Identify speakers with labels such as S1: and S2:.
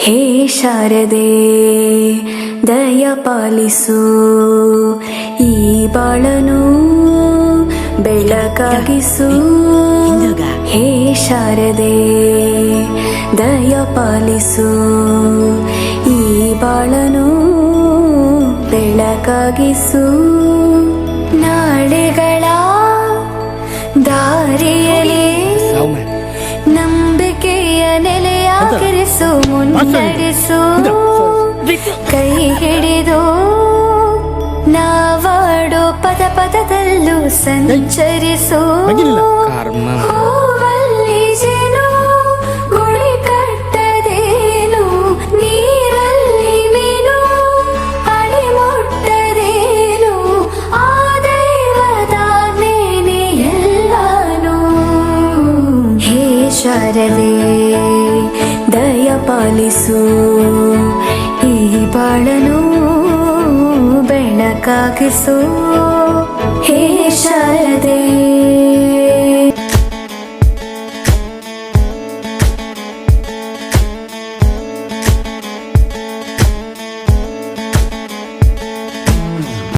S1: ಹೇ ಶಾರದೆ ದಯ ಪಾಲಿಸು, ಈ ಬಾಳನು ಬೆಳಕಾಗಿಸು. ಹೇ ಶಾರದೆ ದಯ ಪಾಲಿಸು, ಈ ಬಾಳನು ಬೆಳಕಾಗಿಸು. ನಾಳೆಗಳ ದಾರಿಯಲ್ಲಿ ನಂಬಿಕೆಯ ನೆಲೆಯಾಗಿರಿಸು, ಮುನ್ನಡೆಸು. ಕೈ ಹಿಡಿದು ನಾವಾಡೋ ಪದ ಪದದಲ್ಲೂ ಸಂಚರಿಸು. ಹೂವಲ್ಲಿ ಜೇನು ಗುಳಿ ಕಟ್ಟದೇನು, ನೀರಲ್ಲಿ ಮೀನು ಅಡಿ ಮುಟ್ಟದೇನು, ಆ ದೈವದಾಜ್ಞೆನೇ ಎಲ್ಲಾನು. ಹೇ ಶಾರದೆ ದಯ ಪಾಲಿಸು, ಈ ಬಾಳನು ಬೆಳಕಾಗಿಸು. ಹೇ ಶಾರದೆ